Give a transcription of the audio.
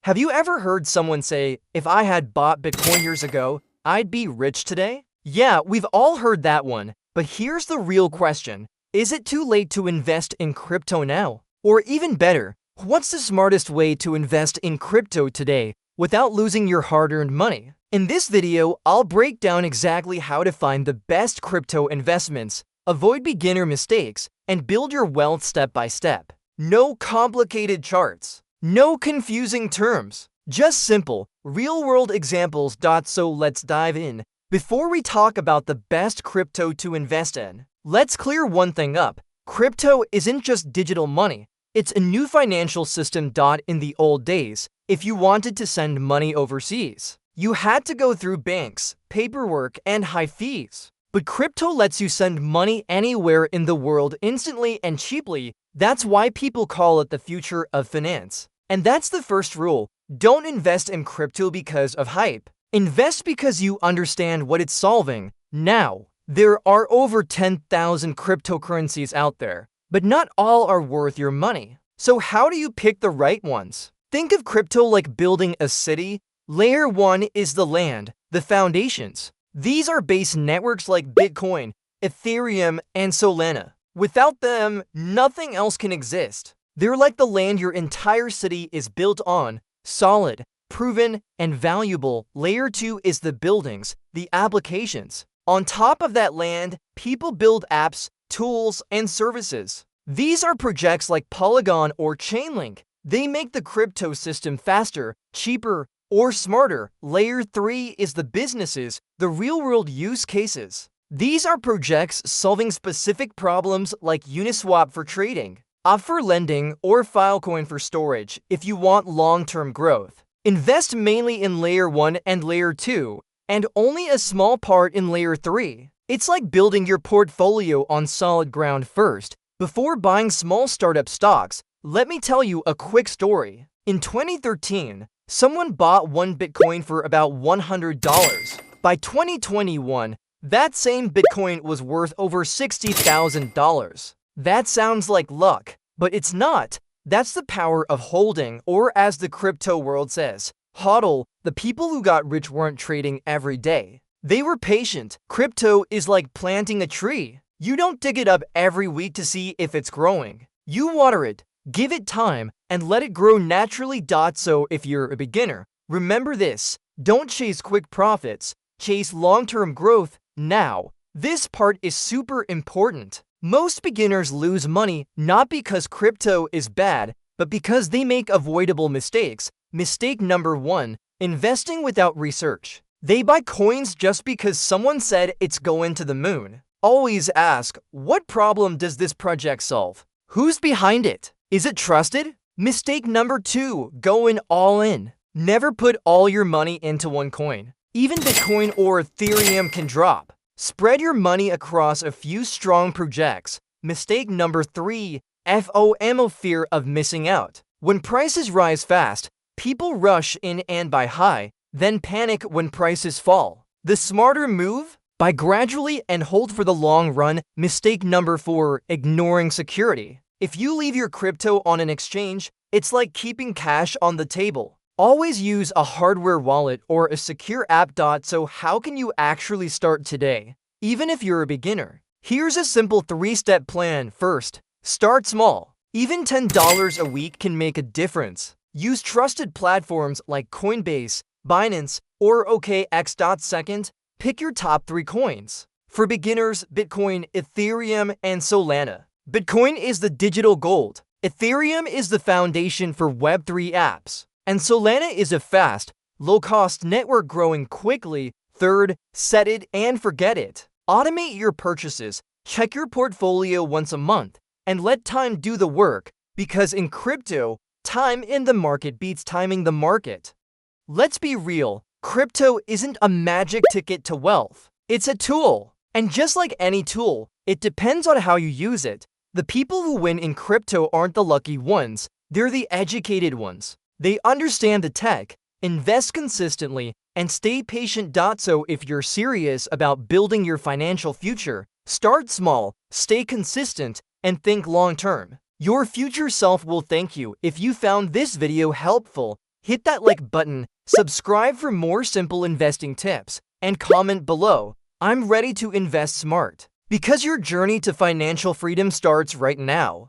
Have you ever heard someone say, if I had bought Bitcoin years ago, I'd be rich today? Yeah, we've all heard that one. But here's the real question. Is it too late to invest in crypto now? Or even better, what's the smartest way to invest in crypto today without losing your hard-earned money? In this video, I'll break down exactly how to find the best crypto investments, avoid beginner mistakes, and build your wealth step by step. No complicated charts. No confusing terms, just simple, real-world examples. So let's dive in. Before we talk about the best crypto to invest in, let's clear one thing up. Crypto isn't just digital money, it's a new financial system. In the old days, if you wanted to send money overseas, you had to go through banks, paperwork, and high fees. But crypto lets you send money anywhere in the world instantly and cheaply. That's why people call it the future of finance. And that's the first rule. Don't invest in crypto because of hype. Invest because you understand what it's solving. Now, there are over 10,000 cryptocurrencies out there, but not all are worth your money. So how do you pick the right ones? Think of crypto like building a city. Layer 1 is the land, the foundations. These are base networks like Bitcoin, Ethereum, and Solana. Without them, nothing else can exist. They're like the land your entire city is built on, solid, proven, and valuable. Layer 2 is the buildings, the applications. On top of that land, people build apps, tools, and services. These are projects like Polygon or Chainlink. They make the crypto system faster, cheaper, or smarter. Layer 3 is the businesses, the real-world use cases. These are projects solving specific problems like Uniswap for trading, for lending, or Filecoin for storage. If you want long-term growth, invest mainly in Layer 1 and Layer 2, and only a small part in Layer 3. It's like building your portfolio on solid ground first, before buying small startup stocks. Let me tell you a quick story. In 2013, someone bought one Bitcoin for about $100. By 2021, that same Bitcoin was worth over $60,000. That sounds like luck, but it's not. That's the power of holding, or as the crypto world says, HODL. The people who got rich weren't trading every day. They were patient. Crypto is like planting a tree. You don't dig it up every week to see if it's growing. You water it, give it time, and let it grow naturally. So if you're a beginner, remember this. Don't chase quick profits. Chase long-term growth now. This part is super important. Most beginners lose money not because crypto is bad, but because they make avoidable mistakes. Mistake number 1, investing without research. They buy coins just because someone said it's going to the moon. Always ask, what problem does this project solve? Who's behind it? Is it trusted? Mistake number 2, going all in. Never put all your money into one coin. Even Bitcoin or Ethereum can drop. Spread your money across a few strong projects. Mistake number 3, FOMO, fear of missing out. When prices rise fast, people rush in and buy high, then panic when prices fall. The smarter move? Buy gradually and hold for the long run. Mistake number 4, ignoring security. If you leave your crypto on an exchange, it's like keeping cash on the table. Always use a hardware wallet or a secure app. So how can you actually start today, even if you're a beginner? Here's a simple 3-step plan. First, start small. Even $10 a week can make a difference. Use trusted platforms like Coinbase, Binance, or OKX. Second, pick your top 3 coins. For beginners, Bitcoin, Ethereum, and Solana. Bitcoin is the digital gold. Ethereum is the foundation for Web3 apps. And Solana is a fast, low-cost network growing quickly. Third, set it and forget it. Automate your purchases, check your portfolio once a month, and let time do the work, because in crypto, time in the market beats timing the market. Let's be real, crypto isn't a magic ticket to wealth. It's a tool. And just like any tool, it depends on how you use it. The people who win in crypto aren't the lucky ones, they're the educated ones. They understand the tech, invest consistently, and stay patient. So if you're serious about building your financial future, start small, stay consistent, and think long-term. Your future self will thank you. If you found this video helpful, Hit that like button, subscribe for more simple investing tips, and comment below, "I'm ready to invest smart." Because your journey to financial freedom starts right now.